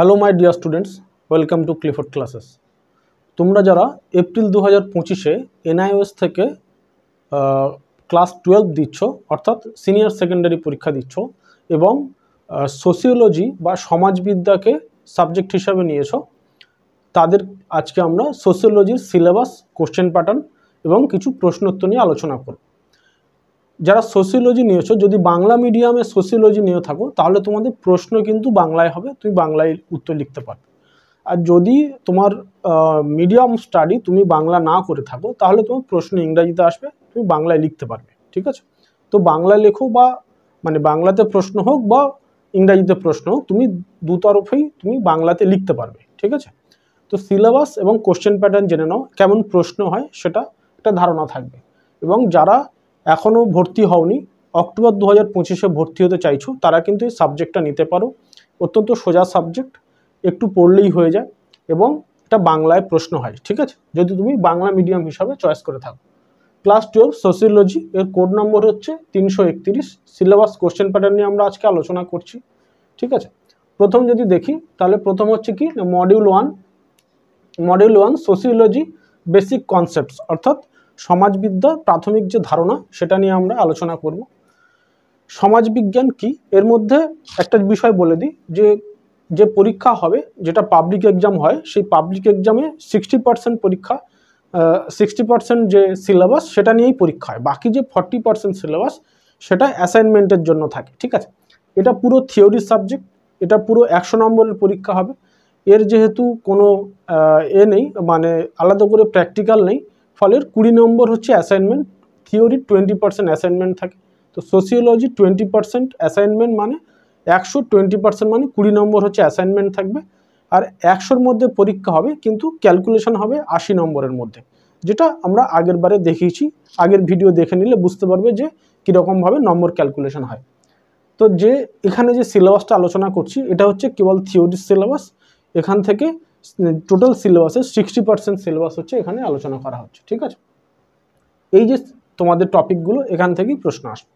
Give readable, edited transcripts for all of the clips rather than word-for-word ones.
Hello my dear students, welcome to Clifford classes. তোমরা যারা April 2025-এ NIOS থেকে class 12 দিচ্ছ, অর্থাৎ সিনিয়র সেকেন্ডারি পরীক্ষা দিচ্ছ এবং সোশিওলজি বা সমাজবিদ্যাকে সাবজেক্ট হিসাবে নিয়েছ, তাদের আজকে আমরা সোশিওলজির সিলেবাস, কোশ্চেন প্যাটার্ন এবং কিছু প্রশ্নোত্তর নিয়ে আলোচনা করব। যারা সোশিওলজি নিয়েছো, যদি বাংলা মিডিয়ামে সোশিওলজি নিয়ে থাকো তাহলে তোমাদের প্রশ্ন কিন্তু বাংলায় হবে, তুমি বাংলায় উত্তর লিখতে পারবে। আর যদি তোমার মিডিয়াম স্টাডি তুমি বাংলা না করে থাকো তাহলে তোমার প্রশ্ন ইংরাজিতে আসবে, তুমি বাংলায় লিখতে পারবে। ঠিক আছে? তো বাংলায় লেখো বা বাংলাতে প্রশ্ন হোক বা ইংরাজিতে প্রশ্ন হোক, তুমি দুতরফেই তুমি বাংলাতে লিখতে পারবে। ঠিক আছে? তো সিলেবাস এবং কোশ্চেন প্যাটার্ন জেনে নাও, কেমন প্রশ্ন হয় সেটা একটা ধারণা থাকবে। এবং যারা এখনও ভর্তি হওনি, অক্টোবর 2025-এ ভর্তি হতে চাইছো, তারা কিন্তু এই সাবজেক্টটা নিতে পারো। অত্যন্ত সোজা সাবজেক্ট, একটু পড়লেই হয়ে যায় এবং এটা বাংলায় প্রশ্ন হয়। ঠিক আছে? যদি তুমি বাংলা মিডিয়াম হিসাবে চয়েস করে থাকো। ক্লাস 12 সোশিওলজি, এর কোড নম্বর হচ্ছে 331। সিলেবাস, কোশ্চেন প্যাটার্ন নিয়ে আমরা আজকে আলোচনা করছি। ঠিক আছে? প্রথম যদি দেখি তাহলে প্রথম হচ্ছে কি, মডিউল 1 সোশিওলজি বেসিক কনসেপ্টস, অর্থাৎ সমাজবিদ্যা প্রাথমিক যে ধারণা সেটা নিয়ে আমরা আলোচনা করব। সমাজবিজ্ঞান কি, এর মধ্যে একটা বিষয় বলে দিই, যে পরীক্ষা হবে, যেটা পাবলিক এক্সাম হয়, সেই পাবলিক এক্সামে 60% পরীক্ষা, 60% যে সিলেবাস সেটা নিয়েই পরীক্ষা হয়। বাকি যে 40% সিলেবাস সেটা অ্যাসাইনমেন্টের জন্য থাকে। ঠিক আছে? এটা পুরো থিওরি সাবজেক্ট, এটা পুরো 100 নম্বরের পরীক্ষা হবে। এর যেহেতু কোনো নেই, আলাদা করে প্র্যাকটিক্যাল নেই, ফলে 20 নম্বর হচ্ছে অ্যাসাইনমেন্ট। থিওরি 20% অ্যাসাইনমেন্ট থাকে। তো সোশিওলজি 20% অ্যাসাইনমেন্ট, 120% 20 নম্বর হচ্ছে অ্যাসাইনমেন্ট থাকবে। আর 100-র মধ্যে পরীক্ষা হবে, কিন্তু ক্যালকুলেশন হবে 80 নম্বরের মধ্যে, যেটা আমরা আগের বারে দেখিয়েছি। আগের ভিডিও দেখে নিলে বুঝতে পারবে যে কীরকমভাবে নম্বর ক্যালকুলেশন হয়। তো এখানে যে সিলেবাসটা আলোচনা করছি, এটা হচ্ছে কেবল থিওরির সিলেবাস। এখান থেকে টোটাল সিলেবাসের 60% সিলেবাস হচ্ছে এখানে আলোচনা করা হচ্ছে। ঠিক আছে? এই যে তোমাদের টপিকগুলো, এখান থেকেই প্রশ্ন আসবে।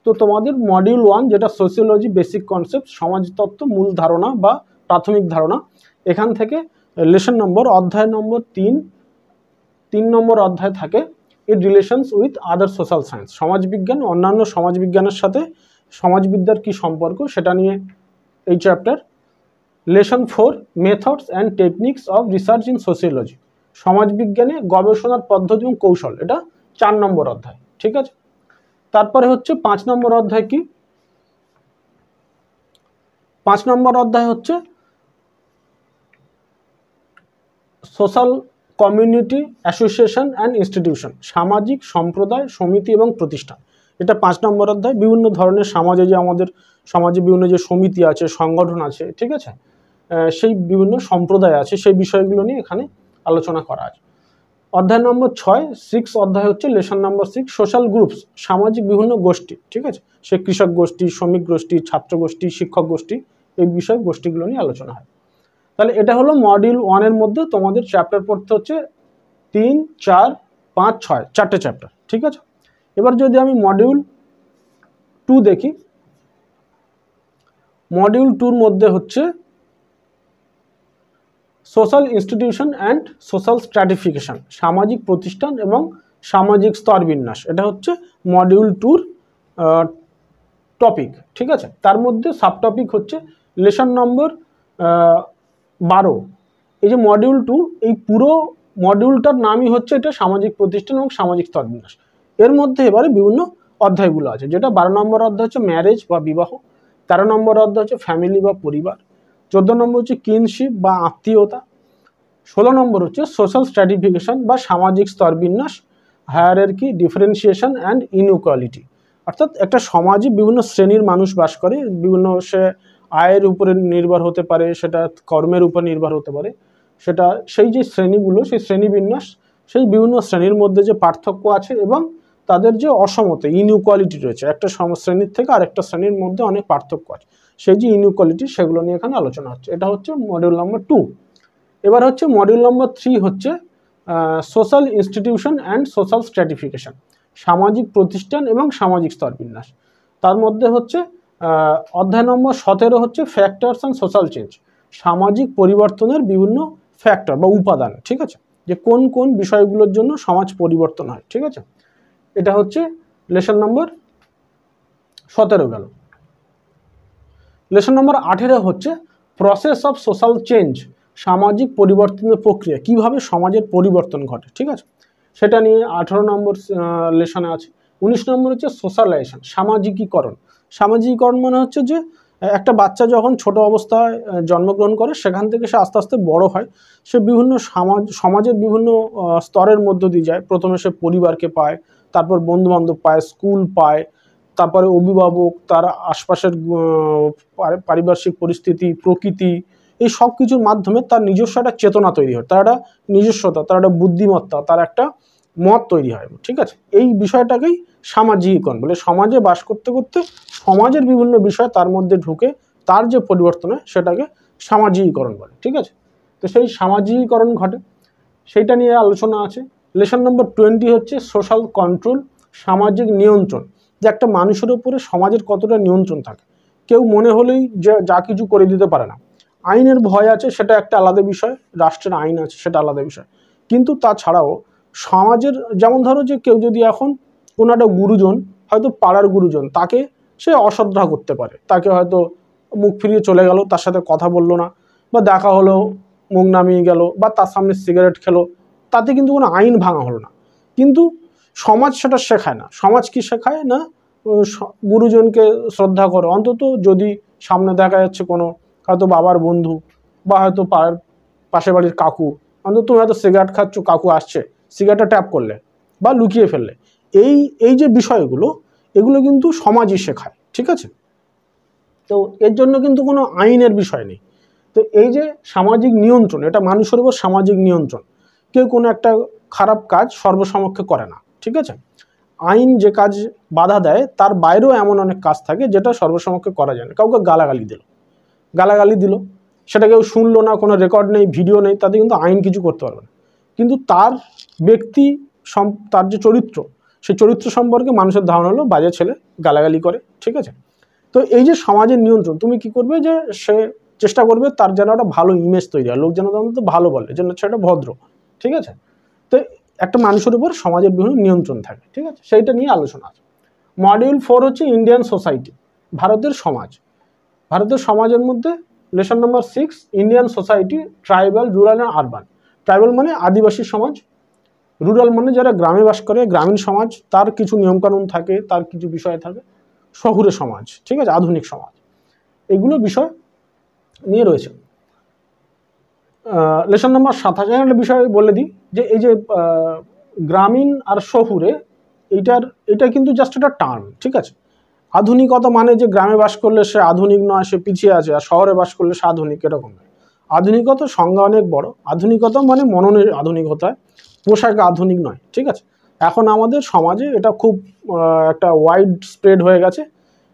তো তোমাদের মডিউল 1, যেটা সোশিওলজি বেসিক কনসেপ্ট, সমাজতত্ত্ব মূল ধারণা বা প্রাথমিক ধারণা, এখান থেকে লেসন নম্বর, অধ্যায় নম্বর 3 নম্বর অধ্যায় থাকে it relations with other social science, সমাজবিজ্ঞান অন্যান্য সমাজবিজ্ঞানের সাথে সমাজবিদ্যার কি সম্পর্ক সেটা নিয়ে এই chapter. Lesson 4 methods and techniques of research in sociology, সমাজবিজ্ঞানে গবেষণার পদ্ধতি এবং কৌশল, এটা 4 নম্বর অধ্যায়। ঠিক আছে? তারপরে হচ্ছে 5 নম্বর অধ্যায় কি, 5 নম্বর অধ্যায় হচ্ছে social community association and institution, সামাজিক সম্প্রদায়, সমিতি এবং প্রতিষ্ঠান, এটা 5 নম্বর অধ্যায়। বিভিন্ন ধরনের আমাদের সমাজে বিভিন্ন যে সমিতি আছে, সংগঠন আছে, ঠিক আছে, সেই বিভিন্ন সম্প্রদায় আছে, সেই বিষয়গুলো নিয়ে এখানে আলোচনা করা আছে। অধ্যায় নম্বর 6 অধ্যায় হচ্ছে লেসন নম্বর 6 সোশ্যাল গ্রুপস, সামাজিক বিভিন্ন গোষ্ঠী। ঠিক আছে? সে কৃষক গোষ্ঠী, শ্রমিক গোষ্ঠী, ছাত্র গোষ্ঠী, শিক্ষক গোষ্ঠী, এই বিষয় গোষ্ঠীগুলো নিয়ে আলোচনা হয়। তাহলে এটা হলো মডিউল 1-এর মধ্যে তোমাদের চ্যাপ্টার পড়তে হচ্ছে 3, 4, 5, 6, 4টে চ্যাপ্টার। ঠিক আছে? এবার যদি আমি মডিউল 2 দেখি, মডিউল 2-র মধ্যে হচ্ছে social institution and social stratification, সামাজিক প্রতিষ্ঠান এবং সামাজিক স্তর বিন্যাস, এটা হচ্ছে মডিউল 2-র টপিক। ঠিক আছে? তার মধ্যে সাবটপিক হচ্ছে লেসন নম্বর 12। এই যে মডিউল 2, এই পুরো মডিউলটার নামই হচ্ছে এটা সামাজিক প্রতিষ্ঠান এবং সামাজিক স্তর বিন্যাস। এর মধ্যে এবারে বিভিন্ন অধ্যায়গুলো আছে, যেটা 12 নম্বর অধ্যায় হচ্ছে ম্যারেজ বা বিবাহ, 13 নম্বর অধ্যায় হচ্ছে ফ্যামিলি বা পরিবার, 14 নম্বর হচ্ছে কিনশিপ বা আত্মীয়তা, 16 নম্বর হচ্ছে সোশ্যাল স্ট্র্যাটিফিকেশন বা সামাজিক স্তর বিন্যাস, হায়ারার্কি, ডিফারেন্সিয়েশন অ্যান্ড ইনইকুয়ালিটি, অর্থাৎ একটা সমাজে বিভিন্ন শ্রেণীর মানুষ বাস করে, বিভিন্ন সে আয়ের উপরে নির্ভর হতে পারে, সেটা কর্মের উপর নির্ভর হতে পারে, সেটা সেই যে শ্রেণীগুলো, সেই শ্রেণীবিন্যাস, সেই বিভিন্ন শ্রেণীর মধ্যে যে পার্থক্য আছে এবং তাদের যে অসমতা, ইনইকুয়ালিটি রয়েছে, একটা শ্রেণীর থেকে আরেকটা শ্রেণীর মধ্যে অনেক পার্থক্য আছে, সেই যে ইনইকুয়ালিটি, সেগুলো নিয়ে এখানে আলোচনা হচ্ছে। এটা হচ্ছে মডিউল নম্বর 2। এবার হচ্ছে মডিউল নম্বর 3 হচ্ছে social institution and social stratification, সামাজিক প্রতিষ্ঠান এবং সামাজিক স্তর বিন্যাস। তার মধ্যে হচ্ছে অধ্যায় নম্বর 17 হচ্ছে ফ্যাক্টরস অ্যান্ড সোশ্যাল চেঞ্জ, সামাজিক পরিবর্তনের বিভিন্ন ফ্যাক্টর বা উপাদান, ঠিক আছে, যে কোন কোন বিষয়গুলোর জন্য সমাজ পরিবর্তন হয়, ঠিক আছে। এটা হচ্ছে লেসন নম্বর 17 গেল। লেসন নম্বর 18 হচ্ছে প্রসেস অফ সোশ্যাল চেঞ্জ, সামাজিক পরিবর্তনের প্রক্রিয়া, কিভাবে সমাজের পরিবর্তন ঘটে, ঠিক আছে, সেটা নিয়ে 18 নম্বর লেসনে আছে। 19 নম্বর হচ্ছে সোশ্যালাইজেশন, সামাজিকীকরণ। সামাজিকীকরণ মানে হচ্ছে যে একটা বাচ্চা যখন ছোট অবস্থায় জন্মগ্রহণ করে, সেখান থেকে সে আস্তে আস্তে বড় হয়, সে বিভিন্ন সমাজের বিভিন্ন স্তরের মধ্য দিয়ে যায়। প্রথমে সে পরিবারকে পায়, তারপর বন্ধুবান্ধব পায়, স্কুল পায়, তারপরে অভিভাবক, তার আশপাশের পারিপার্শ্বিক পরিস্থিতি, প্রকৃতি, এই সব কিছুর মাধ্যমে তার নিজস্ব একটা চেতনা তৈরি হয়, তার একটা নিজস্বতা, তার একটা বুদ্ধিমত্তা, তার একটা মত তৈরি হয়, ঠিক আছে। এই বিষয়টাকেই সামাজিকীকরণ বলে। সমাজে বাস করতে করতে সমাজের বিভিন্ন বিষয় তার মধ্যে ঢুকে তার যে পরিবর্তন হয় সেটাকে সামাজিকীকরণ বলে, ঠিক আছে। তো সেই সামাজিকীকরণ ঘটে, সেইটা নিয়ে আলোচনা আছে। লেসন নম্বর 20 হচ্ছে সোশ্যাল কন্ট্রোল, সামাজিক নিয়ন্ত্রণ, যে একটা মানুষের উপরে সমাজের কতটা নিয়ন্ত্রণ থাকে। কেউ মনে হলেই যে যা কিছু করে দিতে পারে না। আইনের ভয় আছে, সেটা একটা আলাদা বিষয়, রাষ্ট্রের আইন আছে সেটা আলাদা বিষয়, কিন্তু তাছাড়াও সমাজের, যেমন ধরো যে কেউ যদি এখন কোনো একটা গুরুজন, হয়তো পাড়ার গুরুজন, তাকে সে অশ্রদ্ধা করতে পারে, তাকে হয়তো মুখ ফিরিয়ে চলে গেল, তার সাথে কথা বললো না, বা দেখা হলো মুখ নামিয়ে গেল, বা তার সামনে সিগারেট খেলো, তাতে কিন্তু কোনো আইন ভাঙা হলো না। কিন্তু সমাজ সেটা শেখায় না। সমাজ কি শেখায় না? গুরুজনকে শ্রদ্ধা করো, অন্তত যদি সামনে দেখা যাচ্ছে কোনো হয়তো বাবার বন্ধু বা হয়তো পাশের বাড়ির কাকু, অন্তত তুমি হয়তো সিগারেট খাচ্ছ, কাকু আসছে, সিগারেটটা ট্যাপ করলে বা লুকিয়ে ফেললে, এই যে বিষয়গুলো, এগুলো কিন্তু সমাজই শেখায়, ঠিক আছে। তো এর জন্য কিন্তু কোনো আইনের বিষয় নেই। তো এই যে সামাজিক নিয়ন্ত্রণ, এটা মানুষের উপর সামাজিক নিয়ন্ত্রণ। কেউ কোনো একটা খারাপ কাজ সর্বসমক্ষে করে না, ঠিক আছে। আইন যে কাজ বাধা দেয়, তার বাইরেও এমন অনেক কাজ থাকে যেটা সর্বসমক্ষে করা যায় না। কাউকে গালাগালি দিল, সেটা কেউ শুনলো না, কোনো রেকর্ড নেই, ভিডিও নেই, তাতে কিন্তু আইন কিছু করতে পারবে না। কিন্তু তার ব্যক্তি, তার যে চরিত্র, সেই চরিত্র সম্পর্কে মানুষের ধারণা হলো বাজে ছেলে, গালাগালি করে, ঠিক আছে। তো এই যে সমাজের নিয়ন্ত্রণ, তুমি কি করবে, যে সে চেষ্টা করবে তার যেন একটা ভালো ইমেজ তৈরি হয়, লোক যেন তো ভালো বলে, যেন সেটা ভদ্র, ঠিক আছে। তো একটা মানুষের উপর সমাজের বিভিন্ন নিয়ন্ত্রণ থাকে, ঠিক আছে, সেইটা নিয়ে আলোচনা আছে। মডিউল 4 হচ্ছে ইন্ডিয়ান সোসাইটি, ভারতের সমাজ। ভারতের সমাজের মধ্যে lesson number 6, Indian society, tribal, rural and urban. Tribal মানে আদিবাসী সমাজ, রুরাল মানে যারা গ্রামে বাস করে, গ্রামীণ সমাজ, তার কিছু নিয়মকানুন থাকে, তার কিছু বিষয় থাকে, শহুরে সমাজ, ঠিক আছে, আধুনিক সমাজ, এগুলো বিষয় নিয়ে রয়েছে। লেসন নম্বর 27 একটা বিষয় বলে দিই, যে এই যে গ্রামীণ আর শহুরে, এটা কিন্তু জাস্ট একটা টার্ম, ঠিক আছে। আধুনিকতা মানে যে গ্রামে বাস করলে সে আধুনিক নয়, সে পিছিয়ে আছে, আর শহরে বাস করলে সে আধুনিক, এরকম নয়। আধুনিকতার সংজ্ঞা অনেক বড়। আধুনিকতা মানে মননের আধুনিকতা, পোশাক আধুনিক নয়, ঠিক আছে। এখন আমাদের সমাজে এটা খুব একটা ওয়াইড স্প্রেড হয়ে গেছে,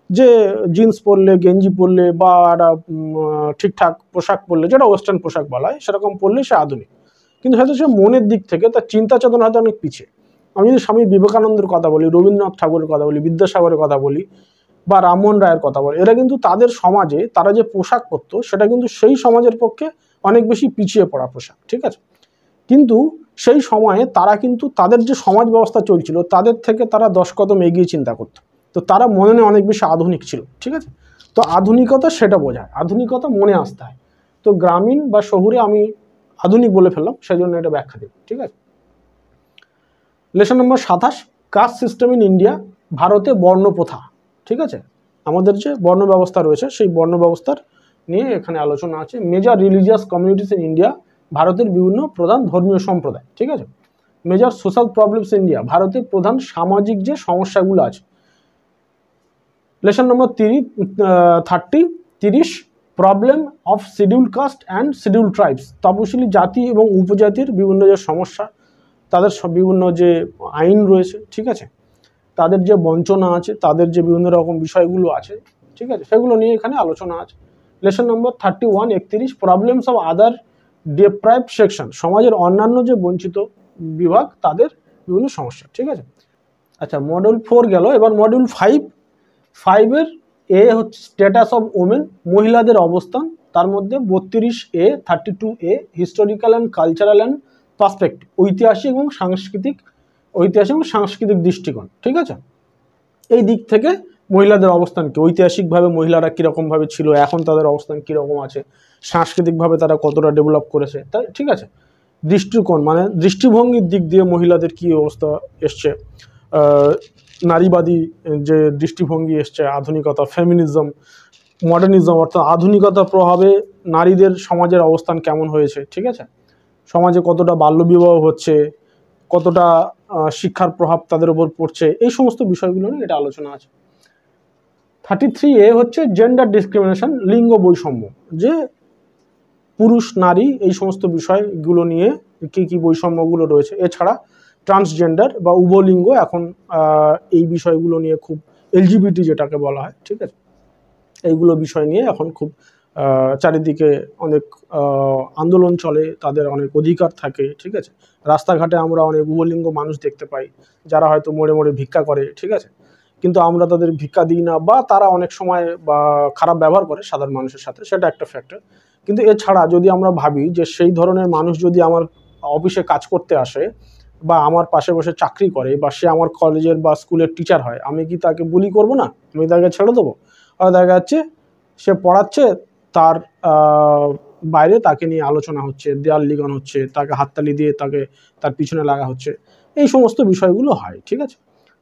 যে জিন্স পরলে, গেঞ্জি পরলে, বা একটা ঠিকঠাক পোশাক পরলে, যেটা ওয়েস্টার্ন পোশাক বলা হয়, সেরকম পরলে সে আধুনিক। কিন্তু হয়তো সে মনের দিক থেকে, তার চিন্তা চেতনা হয়তো অনেক পিছিয়ে। আমি যদি স্বামী বিবেকানন্দের কথা বলি, রবীন্দ্রনাথ ঠাকুরের কথা বলি, বিদ্যাসাগরের কথা বলি, বা রামমোহন রায়ের কথা বলি, এরা কিন্তু তাদের সমাজে তারা যে পোশাক পরতো, সেটা কিন্তু সেই সমাজের পক্ষে অনেক বেশি পিছিয়ে পড়া পোশাক, ঠিক আছে। কিন্তু সেই সময়ে তারা কিন্তু তাদের যে সমাজ ব্যবস্থা চলছিল, তাদের থেকে তারা 10 কদম এগিয়ে চিন্তা করতো। তো তারা মনে অনেক বেশি আধুনিক ছিল, ঠিক আছে। তো আধুনিকতা সেটা বোঝায়, আধুনিকতা মনে আসতে হয়। তো গ্রামীণ বা শহুরে আমি আধুনিক বলে ফেললাম, সেই জন্য এটা ব্যাখ্যা দেব, ঠিক আছে। Lesson number 27, caste system in India, ভারতে বর্ণ প্রথা, ঠিক আছে। আমাদের যে বর্ণ ব্যবস্থা রয়েছে, সেই বর্ণ ব্যবস্থার নিয়ে এখানে আলোচনা আছে। Major religious communities in India, ভারতের বিভিন্ন প্রধান ধর্মীয় সম্প্রদায়, ঠিক আছে। মেজর সোশ্যাল প্রবলেমস ইন্ডিয়া, ভারতের প্রধান সামাজিক যে সমস্যাগুলো আছে। Lesson number 30, problem of schedule caste and schedule tribes, তপশিলি জাতি এবং উপজাতির বিভিন্ন যে সমস্যা, তাদের বিভিন্ন যে আইন রয়েছে, ঠিক আছে, তাদের যে বঞ্চনা আছে, তাদের যে বিভিন্ন রকম বিষয়গুলো আছে, ঠিক আছে, সেগুলো নিয়ে এখানে আলোচনা আছে। Lesson number 31, problems of other deprived section, সমাজের অন্যান্য যে বঞ্চিত বিভাগ, তাদের বিভিন্ন সমস্যা, ঠিক আছে। আচ্ছা, মডিউল 4 গেল, এবার মডিউল 5 এর এ হচ্ছে স্ট্যাটাস অফ ওমেন, মহিলাদের অবস্থান তার মধ্যে 32A 32A historical and cultural and perspective, ঐতিহাসিক এবং সাংস্কৃতিক দৃষ্টিকোণ। ঠিক আছে, এই দিক থেকে মহিলাদের অবস্থান কি, ঐতিহাসিকভাবে মহিলারা কীরকমভাবে ছিল, এখন তাদের অবস্থান কীরকম আছে, সাংস্কৃতিকভাবে তারা কতটা ডেভেলপ করেছে, তাই ঠিক আছে। দৃষ্টিকোণ মানে দৃষ্টিভঙ্গির দিক দিয়ে মহিলাদের কী অবস্থা এসছে, নারীবাদী যে দৃষ্টিভঙ্গি এসছে, আধুনিকতা, ফেমিনিজম, মডার্নিজম, অর্থাৎ আধুনিকতার প্রভাবে নারীদের সমাজের অবস্থান কেমন হয়েছে, ঠিক আছে, সমাজে কতটা বাল্যবিবাহ হচ্ছে, কতটা শিক্ষার প্রভাব তাদের উপর পড়ছে, এই সমস্ত বিষয়গুলো নিয়ে এটা আলোচনা আছে। 33A হচ্ছে জেন্ডার ডিসক্রিমিনেশন, লিঙ্গ বৈষম্য, যে পুরুষ নারী এই সমস্ত বিষয়গুলো নিয়ে কী কী বৈষম্যগুলো রয়েছে। এছাড়া ট্রান্সজেন্ডার বা উভলিঙ্গ, এখন এই বিষয়গুলো নিয়ে খুব এলজিবিটি যেটাকে বলা হয়, ঠিক আছে, এইগুলো বিষয় নিয়ে এখন খুব চারিদিকে অনেক আন্দোলন চলে, তাদের অনেক অধিকার থাকে, ঠিক আছে। রাস্তাঘাটে আমরা অনেক উভলিঙ্গ মানুষ দেখতে পাই যারা হয়তো মোড়ে মোড়ে ভিক্ষা করে, ঠিক আছে, কিন্তু আমরা তাদের ভিক্ষা দিই না, বা তারা অনেক সময় বা খারাপ ব্যবহার করে সাধারণ মানুষের সাথে, সেটা একটা ফ্যাক্টর। কিন্তু এছাড়া যদি আমরা ভাবি যে সেই ধরনের মানুষ যদি আমার অফিসে কাজ করতে আসে বা আমার পাশে বসে চাকরি করে বা সে আমার কলেজের বা স্কুলের টিচার হয়, আমি কি তাকে বুলি করব না? আমি তাকে ছেড়ে দেবো? আর দেখা যাচ্ছে সে পড়াচ্ছে, তার বাইরে তাকে নিয়ে আলোচনা হচ্ছে, দেয়াল লিখন হচ্ছে, তাকে হাততালি দিয়ে তার পিছনে লাগা হচ্ছে, এই সমস্ত বিষয়গুলো হয়, ঠিক আছে।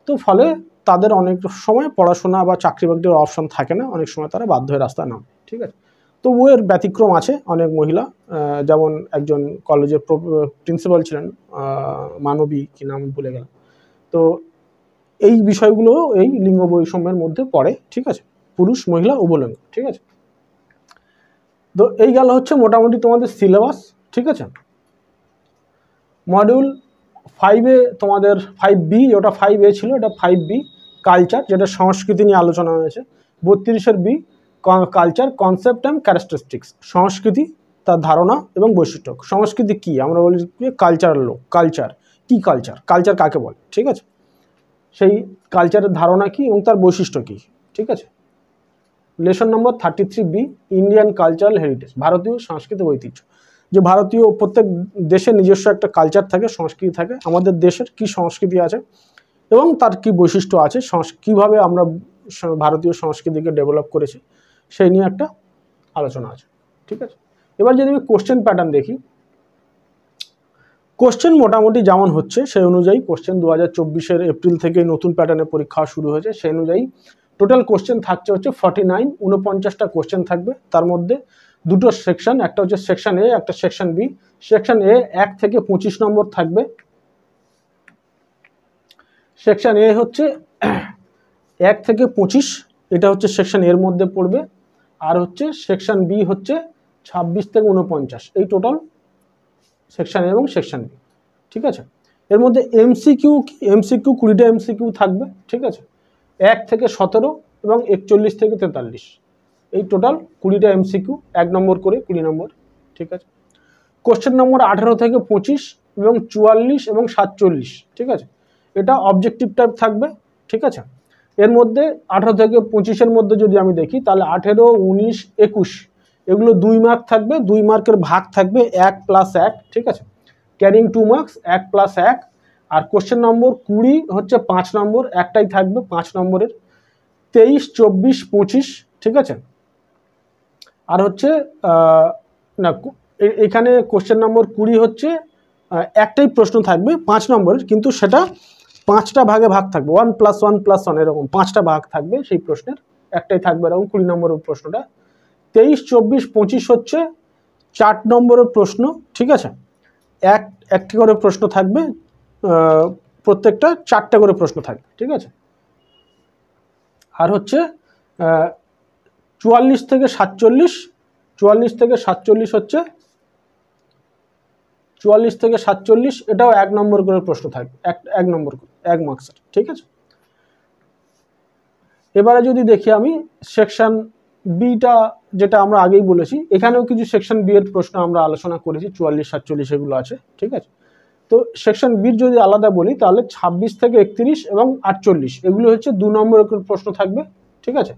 তো ফলে তাদের অনেক সময় পড়াশোনা বা চাকরি বাকরির অপশন থাকে না, অনেক সময় তারা বাধ্য হয়ে রাস্তায় নামে, ঠিক আছে। তো এর ব্যতিক্রম আছে অনেক মহিলা, যেমন একজন কলেজের প্রিন্সিপাল ছিলেন, মানবী কি নাম ভুলে গেলাম। তো এই বিষয়গুলো এই লিঙ্গ বৈষম্যের মধ্যে পড়ে, ঠিক আছে, পুরুষ মহিলা উভলিঙ্গ, ঠিক আছে। তো এই গেল হচ্ছে মোটামুটি তোমাদের সিলেবাস, ঠিক আছে। মডিউল 5-এ তোমাদের 5B, ওটা 5A ছিল, এটা 5B কালচার, যেটা সংস্কৃতি নিয়ে আলোচনা হয়েছে। 32-এর B culture concept and characteristics, সংস্কৃতি, তার ধারণা এবং বৈশিষ্ট্য। সংস্কৃতি কি আমরা বলি কালচারাল লোক, কালচার কি, কালচার কাকে বলে, ঠিক আছে, সেই কালচারের ধারণা কি এবং তার বৈশিষ্ট্য কি, ঠিক আছে। লেসন নম্বর 33B ইন্ডিয়ান কালচারাল হেরিটেজ, ভারতীয় সাংস্কৃতিক ঐতিহ্য, যে ভারতীয় প্রত্যেক দেশের নিজস্ব একটা কালচার থাকে, সংস্কৃতি থাকে, আমাদের দেশের কি সংস্কৃতি আছে এবং তার কি বৈশিষ্ট্য আছে, কীভাবে আমরা ভারতীয় সংস্কৃতিকে ডেভেলপ করেছি, সেই নিয়ে একটা আলোচনা আছে, ঠিক আছে। এবার যদি আমি কোশ্চেন প্যাটার্ন দেখি, কোশ্চেন মোটামুটি যেমন হচ্ছে সেই অনুযায়ী কোশ্চেন 2024-এর এপ্রিল থেকে নতুন প্যাটার্নের পরীক্ষা শুরু হয়েছে, সেই অনুযায়ী টোটাল কোশ্চেন থাকছে হচ্ছে 49টা কোশ্চেন থাকবে। তার মধ্যে দুটো সেকশন, একটা হচ্ছে সেকশন এ, একটা সেকশন বি। সেকশন এ 1 থেকে 25 নম্বর থাকবে, সেকশন এ হচ্ছে 1 থেকে 25, এটা হচ্ছে সেকশন এর মধ্যে পড়বে। আর হচ্ছে সেকশন বি হচ্ছে 26 থেকে 49, এই টোটাল সেকশন এ এবং সেকশন বি, ঠিক আছে। এর মধ্যে এমসিকিউ 20টা এমসিকিউ থাকবে, ঠিক আছে, 1 থেকে 17 এবং 41 থেকে 43, এই টোটাল 20টা এমসিকিউ, 1 নম্বর করে 20 নম্বর, ঠিক আছে। কোশ্চেন নম্বর 18 থেকে 25 এবং 44 এবং 47, ঠিক আছে, এটা অবজেক্টিভ টাইপ থাকবে, ঠিক আছে। এর মধ্যে 18 থেকে 25-এর মধ্যে যদি আমি দেখি তাহলে 18, 19, 21 এগুলো 2 মার্ক থাকবে, 2 মার্কের ভাগ থাকবে 1 + 1, ঠিক আছে, ক্যারিং 2 মার্কস, 1 + 1। আর কোশ্চেন নম্বর 20 হচ্ছে 5 নম্বর, একটাই থাকবে 5 নম্বরের, 23, 24, 25, ঠিক আছে। আর হচ্ছে না, এখানে কোশ্চেন নম্বর 20 হচ্ছে একটাই প্রশ্ন থাকবে 5 নম্বরের, কিন্তু সেটা 5টা ভাগে ভাগ থাকবে, 1 + 1 + 1 এরকম 5টা ভাগ থাকবে সেই প্রশ্নের, একটাই থাকবে এরকম 20 নম্বরের প্রশ্নটা। 23, 24, 25 হচ্ছে 4 নম্বরের প্রশ্ন, ঠিক আছে, একটি করে প্রশ্ন থাকবে, প্রত্যেকটা 4টে করে প্রশ্ন থাকবে, ঠিক আছে। আর হচ্ছে 44 থেকে 47, 44 থেকে 47 হচ্ছে 44 থেকে 47, এটাও 1 নম্বর করে প্রশ্ন থাকবে, 1 নম্বর করে 1 মার্কসের, ঠিক আছে। এবারে যদি দেখি আমি সেকশন বিটা, যেটা আমরা আগেই বলেছি, এখানেও কিছু সেকশন বি এর প্রশ্ন আমরা আলোচনা করেছি, 44, 47 এগুলো আছে, ঠিক আছে। তো সেকশন বির যদি আলাদা বলি তাহলে 26 থেকে 31 এবং 48 এগুলো হচ্ছে 2 নম্বরের প্রশ্ন থাকবে, ঠিক আছে,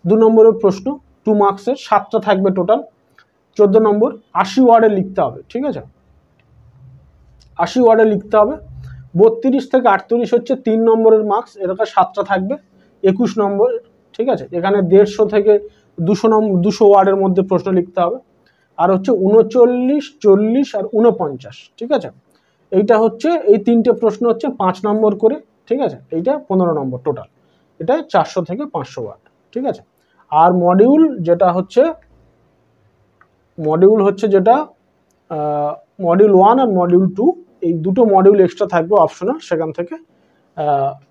2 নম্বরের প্রশ্ন, 2 মার্কসের, 7টা থাকবে টোটাল। 14 নম্বর 80 ওয়ার্ডে লিখতে হবে, ঠিক আছে, 80 ওয়ার্ডে লিখতে হবে। 32 থেকে 38 হচ্ছে 3 নম্বরের মার্কস, এরকম 7টা থাকবে, 21 নম্বর, ঠিক আছে। এখানে 150 থেকে 200 ওয়ার্ডের মধ্যে প্রশ্ন লিখতে হবে। আর হচ্ছে 39, 40 আর 49, ঠিক আছে। এইটা হচ্ছে এই 3টে প্রশ্ন হচ্ছে 5 নম্বর করে, ঠিক আছে। এইটা 15 নম্বর টোটাল, এটা 400 থেকে 500 ওয়ার্ড, ঠিক আছে। আর মডিউল হচ্ছে যেটা মডিউল 1 আর মডিউল 2, এই দুটো মডিউল এক্সট্রা থাকবে অপশনাল, সেখান থেকে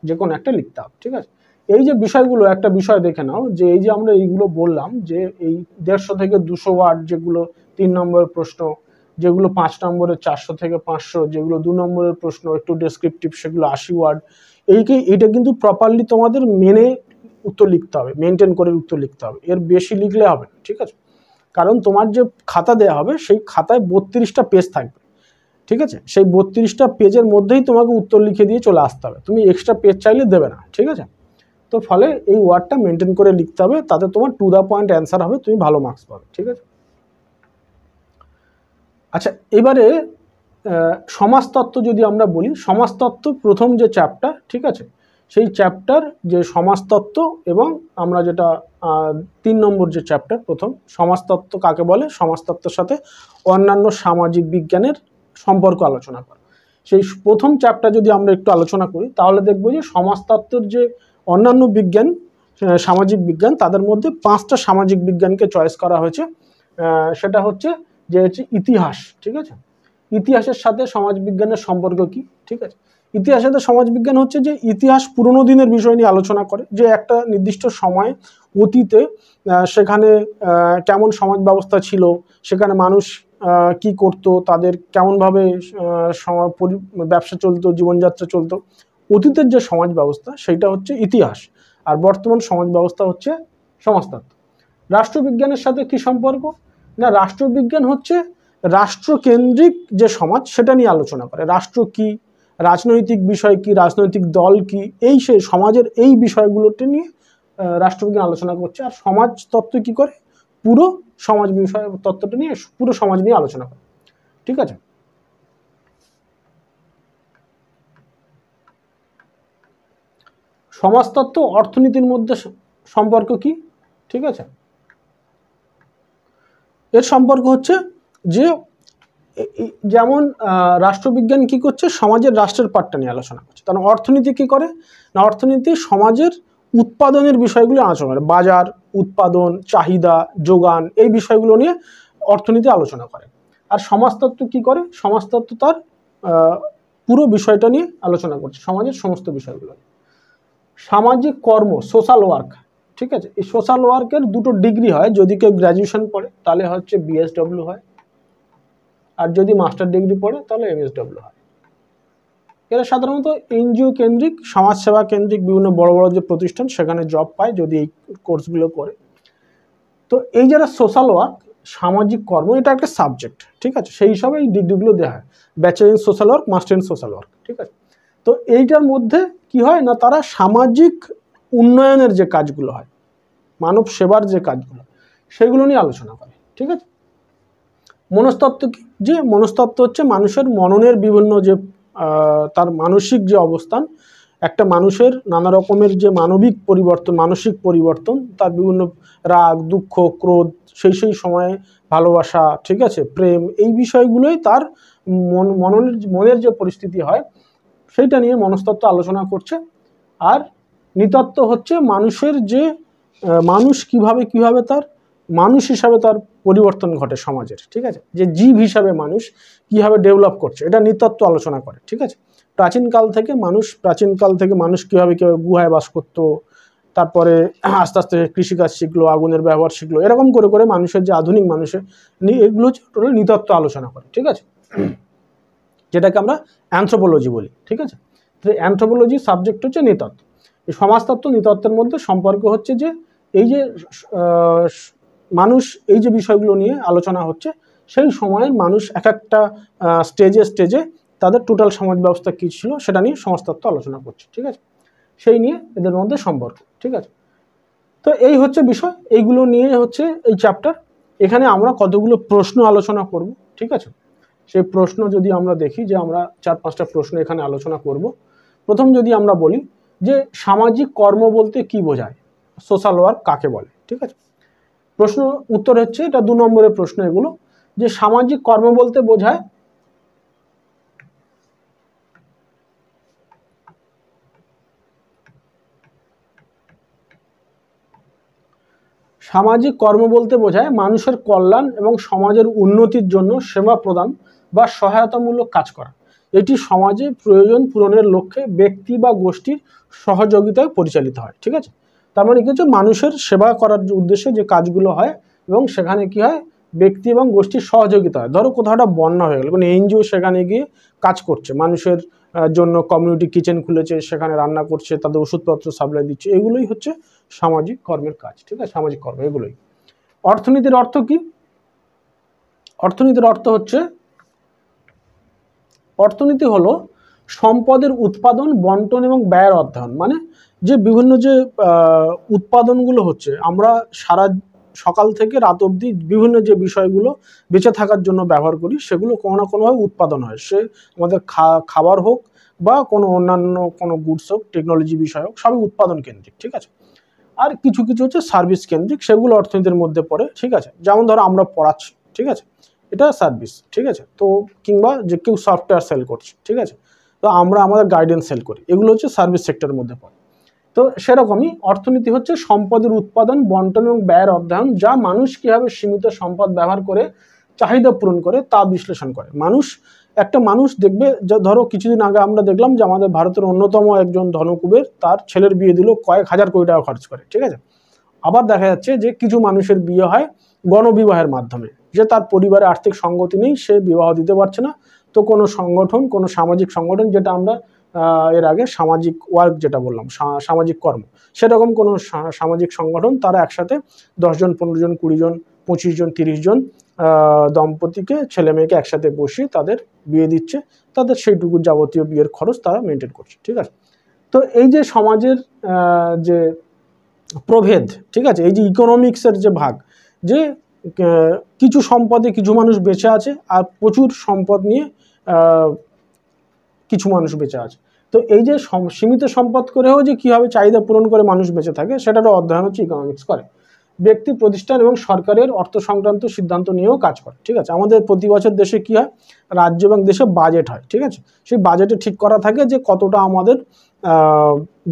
যে কোনো একটা লিখতে হবে, ঠিক আছে। এই যে বিষয়গুলো, একটা বিষয় দেখে নাও যে এই যে আমরা এইগুলো বললাম যে এই 150 থেকে 200 ওয়ার্ড যেগুলো 3 নম্বরের প্রশ্ন, যেগুলো 5 নম্বরের 400 থেকে 500, যেগুলো 2 নম্বরের প্রশ্ন একটু ডেসক্রিপটিভ সেগুলো 80 ওয়ার্ড, এইটা কিন্তু প্রপারলি তোমাদের মেনে উত্তর লিখতে হবে, মেনটেন করে উত্তর লিখতে হবে, এর বেশি লিখলে হবে না, ঠিক আছে। কারণ তোমার যে খাতা দেওয়া হবে সেই খাতায় 32টা পেজ থাকবে, ঠিক আছে। সেই 32টা পেজের মধ্যেই তোমাকে উত্তর লিখে দিয়ে চলে আসতে হবে, তুমি এক্সট্রা পেজ চাইলে দেবে না, ঠিক আছে। তো ফলে এই ওয়ার্ডটা মেনটেন করে লিখতে হবে, তাতে তোমার টু দ্য পয়েন্ট অ্যান্সার হবে, তুমি ভালো মার্কস পাবে, ঠিক আছে। আচ্ছা, এবারে সমাজতত্ত্ব যদি আমরা বলি, সমাজতত্ত্ব প্রথম যে চ্যাপ্টার, ঠিক আছে, সেই চ্যাপ্টার যে সমাজতত্ত্ব, এবং আমরা যেটা 3 নম্বর যে চ্যাপ্টার প্রথম সমাজতত্ত্ব কাকে বলে, সমাজতত্ত্বের সাথে অন্যান্য সামাজিক বিজ্ঞানের সম্পর্ক আলোচনা করা। সেই প্রথম চ্যাপ্টার যদি আমরা একটু আলোচনা করি, তাহলে দেখবো যে সমাজতত্ত্বের যে অন্যান্য বিজ্ঞান, সামাজিক বিজ্ঞান, তাদের মধ্যে 5টা সামাজিক বিজ্ঞানকে চয়েস করা হয়েছে। সেটা হচ্ছে ইতিহাস, ঠিক আছে। ইতিহাসের সাথে সমাজ বিজ্ঞানের সম্পর্ক কি, ঠিক আছে। ইতিহাসের সাথে সমাজ বিজ্ঞান হচ্ছে যে ইতিহাস পুরনো দিনের বিষয় নিয়ে আলোচনা করে, যে একটা নির্দিষ্ট সময় অতীতে সেখানে কেমন সমাজ ব্যবস্থা ছিল, সেখানে মানুষ কি করত, তাদের কেমনভাবে ব্যবসা চলতো, জীবনযাত্রা চলতো, অতীতের যে সমাজ ব্যবস্থা সেইটা হচ্ছে ইতিহাস। আর বর্তমান সমাজ ব্যবস্থা হচ্ছে সমাজতত্ত্ব। রাষ্ট্রবিজ্ঞানের সাথে কি সম্পর্ক না, রাষ্ট্রবিজ্ঞান হচ্ছে রাষ্ট্রকেন্দ্রিক যে সমাজ সেটা নিয়ে আলোচনা করে, রাষ্ট্র কি, রাজনৈতিক বিষয় কি, রাজনৈতিক দল কি, এই সেই সমাজের এই বিষয়গুলোতে নিয়ে রাষ্ট্রবিজ্ঞান আলোচনা করছে। আর সমাজতত্ত্ব কি করে, পুরো সমাজ বিষয় তত্ত্বটা নিয়ে পুরো সমাজ নিয়ে আলোচনা করে, ঠিক আছে। সমাজতত্ত্ব অর্থনীতির মধ্যে সম্পর্ক কি, ঠিক আছে। এর সম্পর্ক হচ্ছে যে যেমন রাষ্ট্রবিজ্ঞান কি করছে, সমাজের রাষ্ট্রের পার্টটা নিয়ে আলোচনা করছে, কারণ অর্থনীতি কি করে না, অর্থনীতি সমাজের উৎপাদনের বিষয়গুলো আলোচনা করে, বাজার, উৎপাদন, চাহিদা, যোগান, এই বিষয়গুলো নিয়ে অর্থনীতি আলোচনা করে। আর সমাজতত্ত্ব কি করে, সমাজতত্ত্ব তার পুরো বিষয়টা নিয়ে আলোচনা করছে, সমাজের সমস্ত বিষয়গুলো। সামাজিক কর্ম, সোশ্যাল ওয়ার্ক, ঠিক আছে। এই সোশ্যাল ওয়ার্কের দুটো ডিগ্রি হয়, যদি কেউ গ্র্যাজুয়েশন পড়ে তাহলে হচ্ছে BSW হয়, আর যদি মাস্টার ডিগ্রি পড়ে তাহলে MSW হয়। এরা সাধারণত এনজিও কেন্দ্রিক, সমাজসেবা কেন্দ্রিক বিভিন্ন বড় বড় যে প্রতিষ্ঠান সেখানে জব পায় যদি এই কোর্সগুলো করে। তো এই যারা সোশ্যাল ওয়ার্ক, সামাজিক কর্ম, এটা একটা সাবজেক্ট, ঠিক আছে, সেই হিসাবে এই ডিগ্রিগুলো দেওয়া হয়, bachelor in social work, master in social work, ঠিক আছে। তো এইটার মধ্যে কি হয় না, তারা সামাজিক উন্নয়নের যে কাজগুলো হয়, মানব সেবার যে কাজগুলো, সেগুলো নিয়ে আলোচনা করে, ঠিক আছে। মনস্তত্ত্ব কি, যে মনস্তত্ত্ব হচ্ছে মানুষের মননের বিভিন্ন যে তার মানসিক যে অবস্থান, একটা মানুষের নানা রকমের যে মানবিক পরিবর্তন, মানসিক পরিবর্তন, তার বিভিন্ন রাগ, দুঃখ, ক্রোধ, সেই সময়ে ভালোবাসা, ঠিক আছে, প্রেম, এই বিষয়গুলোই তার মনের যে পরিস্থিতি হয় সেইটা নিয়ে মনস্তত্ত্ব আলোচনা করছে। আর নৃতত্ত্ব হচ্ছে মানুষের যে মানুষ কিভাবে তার মানুষ হিসাবে তার পরিবর্তন ঘটে সমাজের, ঠিক আছে, যে জীব হিসাবে মানুষ কিভাবে ডেভেলপ করছে, এটা নৃতত্ত্ব আলোচনা করে, ঠিক আছে। প্রাচীনকাল থেকে মানুষ কিভাবে গুহায় বাস করতো, তারপরে আস্তে আস্তে কৃষিকাজ শিখলো, আগুনের ব্যবহার শিখলো, এরকম করে করে মানুষের যে আধুনিক মানুষের এগুলো হচ্ছে টোটাল নৃতত্ত্ব আলোচনা করে, ঠিক আছে, যেটাকে আমরা অ্যানথ্রোপোলজি বলি, ঠিক আছে। তো অ্যানথ্রোপোলজি সাবজেক্ট হচ্ছে নৃতত্ত্ব। এই সমাজতত্ত্ব নৃতত্ত্বের মধ্যে সম্পর্ক হচ্ছে যে এই যে মানুষ, এই যে বিষয়গুলো নিয়ে আলোচনা হচ্ছে, সেই সময়ের মানুষ এক একটা স্টেজে তাদের টোটাল সমাজ ব্যবস্থা কী ছিল সেটা নিয়ে সমাজতত্ত্ব আলোচনা করছে, ঠিক আছে, সেই নিয়ে এদের মধ্যে সম্পর্ক, ঠিক আছে। তো এই হচ্ছে বিষয়, এইগুলো নিয়ে হচ্ছে এই চ্যাপ্টার। এখানে আমরা কতগুলো প্রশ্ন আলোচনা করব, ঠিক আছে। সেই প্রশ্ন যদি আমরা দেখি, যে আমরা 4-5টা প্রশ্ন এখানে আলোচনা করব। প্রথম যদি আমরা বলি যে সামাজিক কর্ম বলতে কি বোঝায়, সোশ্যাল ওয়ার্ক কাকে বলে, ঠিক আছে। প্রশ্ন উত্তর হচ্ছে, এটা 2 নম্বরের প্রশ্ন এগুলো, যে সামাজিক কর্ম বলতে বোঝায় সামাজিক কর্ম বলতে বোঝায় মানুষের কল্যাণ এবং সমাজের উন্নতির জন্য সেবা প্রদান বা সহায়তামূলক কাজ করা। এটি সমাজে প্রয়োজন পূরণের লক্ষ্যে ব্যক্তি বা গোষ্ঠীর সহযোগিতায় পরিচালিত হয়, ঠিক আছে। তার মানে কি হচ্ছে, মানুষের সেবা করার উদ্দেশ্যে যে কাজগুলো হয় এবং সেখানে কি হয়, ব্যক্তি এবং গোষ্ঠীর সহযোগিতা হয়। ধরো কোথাও একটা বন্যা হয়ে গেল, কোনো এনজিও সেখানে গিয়ে কাজ করছে, মানুষের জন্য কমিউনিটি কিচেন খুলেছে, সেখানে রান্না করছে, তাদের ওষুধপত্র সাপ্লাই দিচ্ছে, এগুলোই হচ্ছে সামাজিক কর্মের কাজ, ঠিক আছে, সামাজিক কর্ম এগুলোই। অর্থনীতির অর্থ কি? অর্থনীতির অর্থ হচ্ছে, অর্থনীতি হলো সম্পদের উৎপাদন, বন্টন এবং ব্যয়ের অধ্যয়ন। মানে যে বিভিন্ন যে উৎপাদনগুলো হচ্ছে, আমরা সারা সকাল থেকে রাত অবধি বিভিন্ন যে বিষয়গুলো বেঁচে থাকার জন্য ব্যবহার করি, সেগুলো কোনো না কোনোভাবে উৎপাদন হয়। সে আমাদের খাবার হোক বা কোনো অন্যান্য কোনো গুডস হোক, টেকনোলজি বিষয় হোক, সবই উৎপাদন কেন্দ্রিক, ঠিক আছে। আর কিছু কিছু হচ্ছে সার্ভিস কেন্দ্রিক, সেগুলো অর্থনীতির মধ্যে পড়ে, ঠিক আছে। যেমন ধরো আমরা পড়াচ্ছি, ঠিক আছে, এটা সার্ভিস, ঠিক আছে। তো কিংবা যে কেউ সফটওয়্যার সেল করছে, ঠিক আছে, তো আমরা আমাদের গাইডেন্স সেল করি, এগুলো হচ্ছে সার্ভিস সেক্টরের মধ্যে পড়ে। তো সেরকমই অর্থনীতি হচ্ছে সম্পদের উৎপাদন, বন্টন এবং ব্যয়ের অধ্যয়ন, যা মানুষ কীভাবে সীমিত সম্পদ ব্যবহার করে চাহিদা পূরণ করে তা বিশ্লেষণ করে। একটা মানুষ দেখবে, ধরো কিছুদিন আগে আমরা দেখলাম যে আমাদের ভারতের অন্যতম একজন ধনকুবের তার ছেলের বিয়ে দিল কয়েক হাজার কোটি টাকা খরচ করে, ঠিক আছে। আবার দেখা যাচ্ছে যে কিছু মানুষের বিয়ে হয় গণবিবাহের মাধ্যমে, যে তার পরিবারে আর্থিক সঙ্গতি নেই, সে বিবাহ দিতে পারছে না, তো কোনো সংগঠন, কোনো সামাজিক সংগঠন, যেটা আমরা এর আগে সামাজিক ওয়ার্ক যেটা বললাম, সামাজিক কর্ম, সেরকম কোনো সামাজিক সংগঠন তারা একসাথে 10 জন, 15 জন, 20 জন, 25 জন, 30 জন দম্পতিকে, ছেলে মেয়েকে একসাথে বসিয়ে তাদের বিয়ে দিচ্ছে, তাদের সেইটুকু যাবতীয় বিয়ের খরচ তারা মেনটেন করছে, ঠিক আছে। তো এই যে সমাজের যে প্রভেদ, ঠিক আছে, এই যে ইকোনমিক্সের যে ভাগ, যে কিছু সম্পদে কিছু মানুষ বেঁচে আছে আর প্রচুর সম্পদ নিয়ে কিছু মানুষ বেঁচে আছে। তো এই যে সীমিত সম্পদ করেও যে কীভাবে চাহিদা পূরণ করে মানুষ বেঁচে থাকে, সেটারও অধ্যয়ন হচ্ছে ইকোনমিক্স করে। ব্যক্তি, প্রতিষ্ঠান এবং সরকারের অর্থ সংক্রান্ত সিদ্ধান্ত নিয়েও কাজ করে, ঠিক আছে। আমাদের প্রতি বছর দেশে কি হয়, রাজ্য এবং দেশে বাজেট হয়, ঠিক আছে। সেই বাজেটে ঠিক করা থাকে যে কতটা আমাদের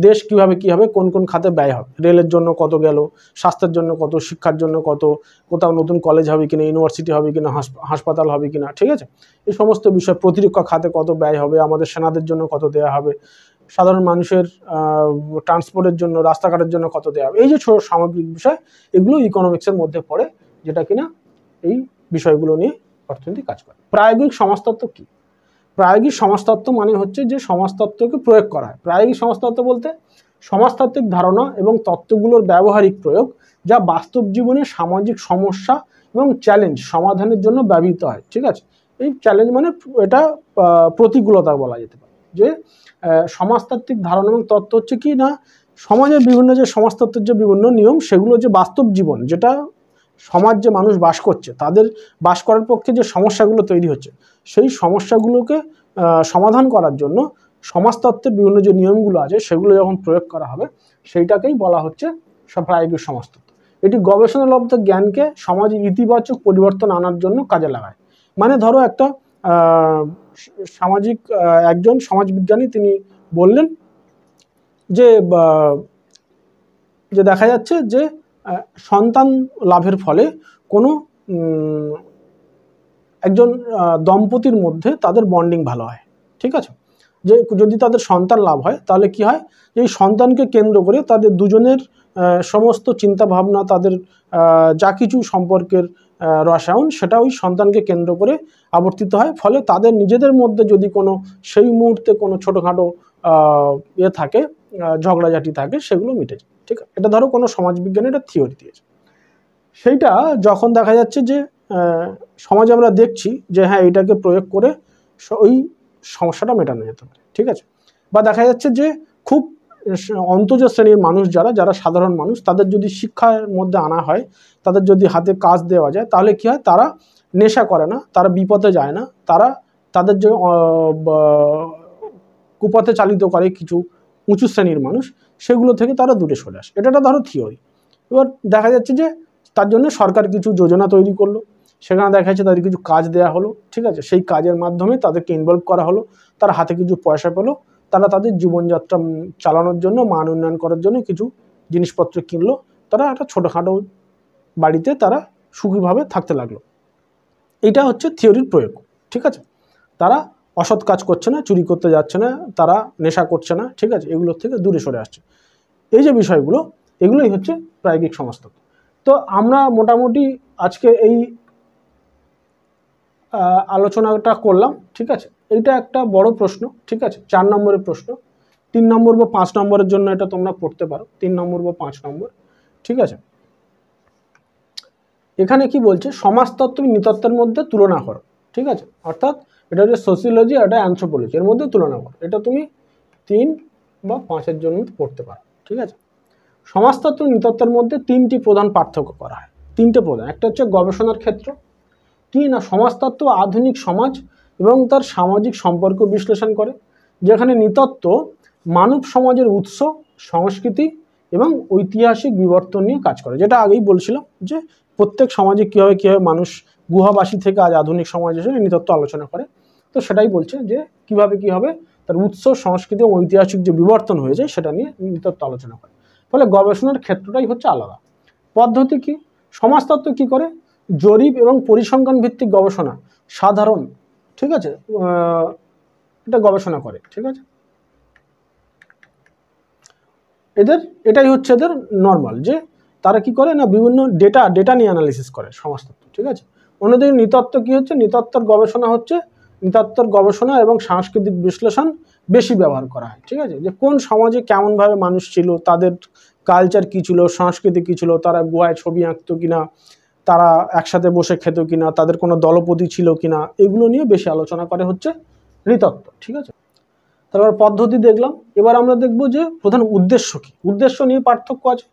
দেশ কিভাবে কোন কোন খাতে ব্যয় হবে, রেলের জন্য কত গেল, স্বাস্থ্যের জন্য কত, শিক্ষার জন্য কত, কোথাও নতুন কলেজ হবে কিনা, ইউনিভার্সিটি হবে কিনা, হাসপাতাল হবে কিনা, ঠিক আছে। এই সমস্ত বিষয়, প্রতিরক্ষা খাতে কত ব্যয় হবে, আমাদের সেনাদের জন্য কত দেওয়া হবে, সাধারণ মানুষের ট্রান্সপোর্টের জন্য, রাস্তাঘাটের জন্য কত দেওয়া হবে, এই যে সামগ্রিক বিষয়, এগুলো ইকোনমিক্সের মধ্যে পড়ে, যেটা কিনা এই বিষয়গুলো নিয়ে অর্থনীতি কাজ করে। প্রায়োগিক সমাজতত্ত্ব কি? প্রায়োগিক সমাজতত্ত্ব মানে হচ্ছে যে সমাজতত্ত্বকে প্রয়োগ করা হয়। প্রায়োগিক সমাজতত্ত্ব বলতে সমাজতাত্ত্বিক ধারণা এবং তত্ত্বগুলোর ব্যবহারিক প্রয়োগ, যা বাস্তব জীবনে সামাজিক সমস্যা এবং চ্যালেঞ্জ সমাধানের জন্য ব্যবহৃত হয়, ঠিক আছে। এই চ্যালেঞ্জ মানে এটা প্রতিকূলতা বলা যেতে পারে। যে সমাজতাত্ত্বিক ধারণা এবং তত্ত্ব হচ্ছে কি না, সমাজের বিভিন্ন যে সমাজতত্ত্বের যে বিভিন্ন নিয়ম, সেগুলো যে বাস্তব জীবন, যেটা সমাজ যে মানুষ বাস করছে, তাদের বাস করার পক্ষে যে সমস্যাগুলো তৈরি হচ্ছে, সেই সমস্যাগুলোকে সমাধান করার জন্য সমাজতত্ত্বের বিভিন্ন যে নিয়মগুলো আছে, সেগুলো যখন প্রয়োগ করা হবে, সেইটাকেই বলা হচ্ছে প্রায়োগিক সমাজতত্ত্ব। এটি গবেষণালব্ধ জ্ঞানকে সমাজে ইতিবাচক পরিবর্তন আনার জন্য কাজে লাগায়। মানে ধরো একটা সামাজিক একজন সমাজবিজ্ঞানী তিনি বললেন যে দেখা যাচ্ছে যে সন্তান লাভের ফলে কোনো একজন দম্পতির মধ্যে তাদের বন্ডিং ভালো হয়, ঠিক আছে। যে যদি তাদের সন্তান লাভ হয়, তাহলে কি হয়, এই সন্তানকে কেন্দ্র করে তাদের দুজনের সমস্ত চিন্তা ভাবনা, তাদের যা কিছু সম্পর্কের রসায়ন, সেটা ওই সন্তানকে কেন্দ্র করে আবর্তিত হয়। ফলে তাদের নিজেদের মধ্যে যদি কোনো সেই মুহূর্তে কোনো ছোটোখাটো থাকে, ঝগড়াঝাটি থাকে, সেগুলো মিটে যায়, ঠিক আছে। এটা ধরো কোনো সমাজবিজ্ঞানী এটা থিওরি দিয়েছে। সেইটা যখন দেখা যাচ্ছে যে সমাজে আমরা দেখছি যে হ্যাঁ, এটাকে প্রয়োগ করে ওই সমস্যাটা মেটানো যেতে পারে, ঠিক আছে। বা দেখা যাচ্ছে যে খুব অন্তজ শ্রেণীর মানুষ যারা যারা সাধারণ মানুষ তাদের যদি শিক্ষার মধ্যে আনা হয়, তাদের যদি হাতে কাজ দেওয়া যায়, তাহলে কি হয়, তারা নেশা করে না, তারা বিপথে যায় না, তারা তাদের যে কুপথে চালিত করে কিছু উঁচু শ্রেণীর মানুষ, সেগুলো থেকে তারা দূরে সরে আসে। এটা একটা ধরো থিওরি। এবার দেখা যাচ্ছে যে তার জন্য সরকার কিছু যোজনা তৈরি করলো, সেখানে দেখা যাচ্ছে তাদের কিছু কাজ দেওয়া হলো, ঠিক আছে, সেই কাজের মাধ্যমে তাদেরকে ইনভলভ করা হলো, তারা হাতে কিছু পয়সা পেলো, তারা তাদের জীবনযাত্রা চালানোর জন্য, মান উন্নয়ন করার জন্য কিছু জিনিসপত্র কিনলো, তারা একটা ছোটোখাটো বাড়িতে তারা সুখীভাবে থাকতে লাগলো। এটা হচ্ছে থিওরির প্রয়োগ, ঠিক আছে। তারা অসৎ কাজ করছে না, চুরি করতে যাচ্ছে না, তারা নেশা করছে না, ঠিক আছে, এগুলোর থেকে দূরে সরে আসছে। এই যে বিষয়গুলো, এগুলোই হচ্ছে প্রায়োগিক সমাজতত্ত্ব। তো আমরা মোটামুটি আজকে এই আলোচনাটা করলাম, ঠিক আছে। এইটা একটা বড় প্রশ্ন, ঠিক আছে, 4 নম্বরের প্রশ্ন। 3 নম্বর বা 5 নম্বরের জন্য এটা তোমরা পড়তে পারো, 3 নম্বর বা 5 নম্বর, ঠিক আছে। এখানে কি বলছে, সমাজতত্ত্ব নৃতত্ত্বের মধ্যে তুলনা করো, ঠিক আছে। অর্থাৎ এটা হচ্ছে সোসিওলজি, এটা অ্যানথ্রোপোলজি, এর মধ্যে তুলনা করো। এটা তুমি 3 বা 5-এর জন্য পড়তে পারো, ঠিক আছে। সমাজতত্ত্ব নৃতত্ত্বের মধ্যে 3টি প্রধান পার্থক্য করা হয়, 3টে প্রধান। একটা হচ্ছে গবেষণার ক্ষেত্র, কি না সমাজতত্ত্ব আধুনিক সমাজ এবং তার সামাজিক সম্পর্ক বিশ্লেষণ করে, যেখানে নৃতত্ত্ব মানব সমাজের উৎস, সংস্কৃতি এবং ঐতিহাসিক বিবর্তন নিয়ে কাজ করে। যেটা আগেই বলছিলাম যে প্রত্যেক সমাজে কীভাবে কীভাবে মানুষ গুহাবাসী থেকে আজ আধুনিক সমাজ এসে নৃতত্ত্ব আলোচনা করে। তো সেটাই বলছে যে কীভাবে কী হবে তার উৎস, সংস্কৃতি এবং ঐতিহাসিক যে বিবর্তন হয়ে যায় সেটা নিয়ে নৃতত্ব আলোচনা করে। ফলে গবেষণার ক্ষেত্রটাই হচ্ছে আলাদা। পদ্ধতি কি, সমাজতত্ত্ব কি করে, জরিপ এবং পরিসংখ্যান ভিত্তিক গবেষণা সাধারণ, ঠিক আছে, এটা গবেষণা করে, ঠিক আছে। এটাই হচ্ছে এদের নর্মাল, যে তারা কি করে না বিভিন্ন ডেটা নিয়ে অ্যানালিসিস করে সমাজতত্ত্ব, ঠিক আছে। অন্যদিকে নৃতত্ত্ব কি হচ্ছে, নৃতত্ত্বের গবেষণা এবং সাংস্কৃতিক বিশ্লেষণ বেশি ব্যবহার করা হয়, ঠিক আছে। যে কোন সমাজে কেমনভাবে মানুষ ছিল, তাদের কালচার কী ছিল, সংস্কৃতি কী ছিল, তারা গুহায় ছবি আঁকতো কিনা, তারা একসাথে বসে খেত কিনা, তাদের কোনো দলপতি ছিল কিনা, এগুলো নিয়ে বেশি আলোচনা করে হচ্ছে নৃতত্ত্ব, ঠিক আছে। তারপর পদ্ধতি দেখলাম। এবার আমরা দেখব যে প্রধান উদ্দেশ্য কি, উদ্দেশ্য নিয়ে পার্থক্য আছে।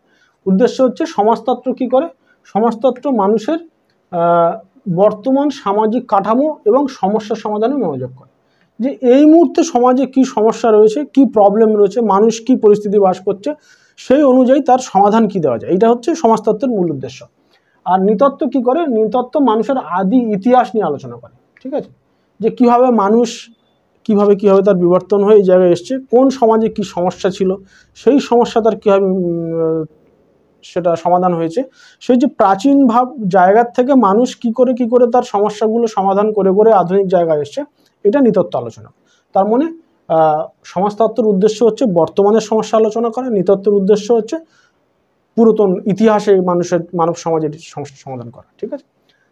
উদ্দেশ্য হচ্ছে সমাজতত্ত্ব কি করে, সমাজতত্ত্ব মানুষের বর্তমান সামাজিক কাঠামো এবং সমস্যা সমাধানে মনোযোগ করে, যে এই মুহূর্তে সমাজে কি সমস্যা রয়েছে, কি প্রবলেম রয়েছে, মানুষ কি পরিস্থিতি বাস করছে, সেই অনুযায়ী তার সমাধান কি দেওয়া যায়, এটা হচ্ছে সমাজতত্ত্বের মূল উদ্দেশ্য। আর নৃতত্ত্ব কি করে, নৃতত্ত্ব মানুষের আদি ইতিহাস নিয়ে আলোচনা করে, ঠিক আছে, যে কিভাবে মানুষ কিভাবে তার বিবর্তন হয়ে এই জায়গায় এসছে, কোন সমাজে কি সমস্যা ছিল, সেই সমস্যা তার কীভাবে সেটা সমাধান হয়েছে, সেই যে প্রাচীন জায়গার থেকে মানুষ কি করে তার সমস্যাগুলো সমাধান করে আধুনিক জায়গায় এসছে, এটা নৃতত্ত্ব আলোচনা। তার মানে সমাজতত্ত্বের উদ্দেশ্য হচ্ছে বর্তমানের সমস্যা আলোচনা করা, নৃতত্ত্বের উদ্দেশ্য হচ্ছে পুরাতন ইতিহাসে মানব সমাজের সমস্যা সমাধান করা, ঠিক আছে।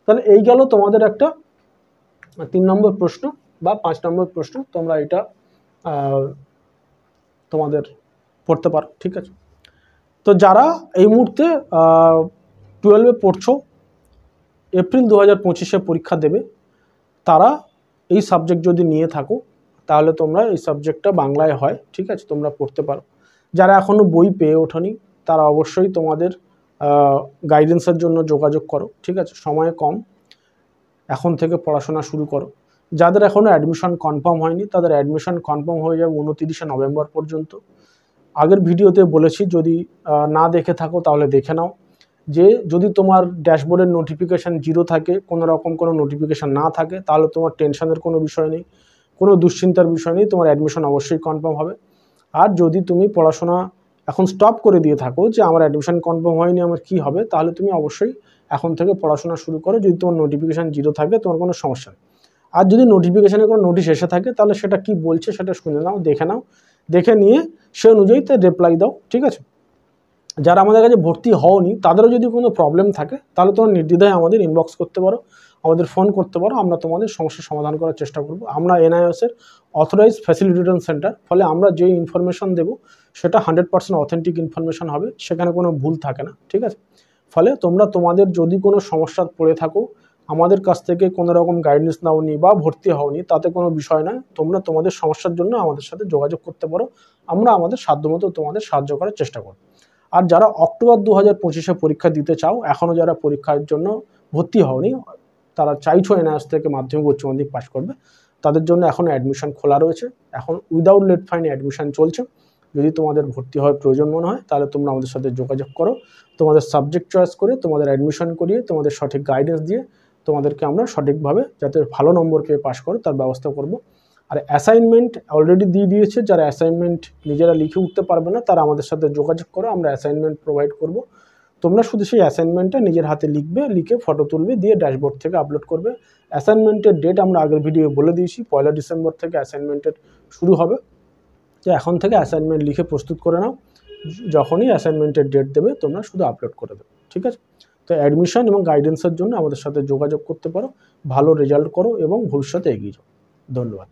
তাহলে এই গেল তোমাদের একটা 3 নম্বর প্রশ্ন বা 5 নম্বর প্রশ্ন, তোমরা এটা তোমাদের পড়তে পারো, ঠিক আছে। তো যারা এই মুহূর্তে 12-এ পড়ছো, এপ্রিল 2025-এ পরীক্ষা দেবে, তারা এই সাবজেক্ট যদি নিয়ে থাকো তাহলে তোমরা এই সাবজেক্টটা বাংলায় হয়, ঠিক আছে, তোমরা পড়তে পারো। যারা এখনও বই পেয়ে ওঠোনি তারা অবশ্যই তোমাদের গাইডেন্সের জন্য যোগাযোগ করো, ঠিক আছে, সময় কম, এখন থেকে পড়াশোনা শুরু করো। যাদের এখনও অ্যাডমিশন কনফার্ম হয়নি তাদের অ্যাডমিশন কনফার্ম হয়ে যাবে 29শে নভেম্বর পর্যন্ত। আগের ভিডিওতে বলেছি, যদি না দেখে থাকো তাহলে দেখে নাও, যে যদি তোমার ড্যাশবোর্ডের নোটিফিকেশান 0 থাকে, কোনো রকম কোনো নোটিফিকেশান না থাকে, তাহলে তোমার টেনশনের কোনো বিষয় নেই, কোনো দুশ্চিন্তার বিষয় নেই, তোমার অ্যাডমিশন অবশ্যই কনফার্ম হবে। আর যদি তুমি পড়াশোনা এখন স্টপ করে দিয়ে থাকো যে আমার অ্যাডমিশন কনফার্ম হয়নি, আমার কি হবে, তাহলে তুমি অবশ্যই এখন থেকে পড়াশোনা শুরু করো। যদি তোমার নোটিফিকেশান 0 থাকে তোমার কোনো সমস্যা নেই। আর যদি নোটিফিকেশানে কোনো নোটিশ এসে থাকে তাহলে সেটা কি বলছে সেটা শুনে নাও, দেখে নিয়ে সে অনুযায়ী তার রিপ্লাই দাও, ঠিক আছে। যারা আমাদের কাছে ভর্তি হওনি তাদেরও যদি কোনো প্রবলেম থাকে তাহলে তোমরা নির্দ্বিধায় আমাদের ইনবক্স করতে পারো, আমাদের ফোন করতে পারো, আমরা তোমাদের সমস্যার সমাধান করার চেষ্টা করব। আমরা NIOS-এর অথরাইজ ফ্যাসিলিটেটর সেন্টার, ফলে আমরা যে ইনফরমেশন দেবো সেটা 100% অথেন্টিক ইনফরমেশন হবে, সেখানে কোনো ভুল থাকে না, ঠিক আছে। ফলে তোমরা তোমাদের যদি কোনো সমস্যা পড়ে থাকো আমাদের কাছ থেকে কোনো রকম গাইডেন্স নাওনি বা ভর্তি হওনি তাতে কোনো বিষয় নয়, তোমরা তোমাদের সমস্যার জন্য আমাদের সাথে যোগাযোগ করতে পারো, আমরা আমাদের সাধ্যমতো তোমাদের সাহায্য করার চেষ্টা করব। আর যারা অক্টোবর 2025-এ পরীক্ষা দিতে চাও, এখনও যারা পরীক্ষার জন্য ভর্তি হওনি, তারা চাইছো এনআইএস থেকে মাধ্যমিক উচ্চ মাধ্যমিক পাস করবে, তাদের জন্য এখন অ্যাডমিশন খোলা রয়েছে, এখন উইদাউট লেট ফাইন অ্যাডমিশন চলছে। যদি তোমাদের ভর্তি হওয়ার প্রয়োজন মনে হয় তাহলে তোমরা আমাদের সাথে যোগাযোগ করো, তোমাদের সাবজেক্ট চয়েস করে তোমাদের অ্যাডমিশন করিয়ে তোমাদের সঠিক গাইডেন্স দিয়ে তোমাদেরকে আমরা সঠিকভাবে যাতে ভালো নম্বর পেয়ে পাস করো তার ব্যবস্থা করব। আর অ্যাসাইনমেন্ট অলরেডি দিয়ে দিয়েছে, যারা অ্যাসাইনমেন্ট নিজেরা লিখে উঠতে পারবে না তারা আমাদের সাথে যোগাযোগ করো, আমরা অ্যাসাইনমেন্ট প্রোভাইড করব। তোমরা শুধু সেই অ্যাসাইনমেন্টটা নিজের হাতে লিখবে, লিখে ফটো তুলবে, দিয়ে ড্যাশবোর্ড থেকে আপলোড করবে। অ্যাসাইনমেন্টের ডেট আমরা আগের ভিডিও বলে দিয়েছি, 1 ডিসেম্বর থেকে অ্যাসাইনমেন্টের শুরু হবে। তো এখন থেকে অ্যাসাইনমেন্ট লিখে প্রস্তুত করে নাও, যখনই অ্যাসাইনমেন্টের ডেট দেবে তোমরা শুধু আপলোড করে দেবে, ঠিক আছে? তো অ্যাডমিশন এবং গাইডেন্সের জন্য আমাদের সাথে যোগাযোগ করতে পারো, ভালো রেজাল্ট করো এবং ভবিষ্যতে এগিয়ে যাও। ধন্যবাদ।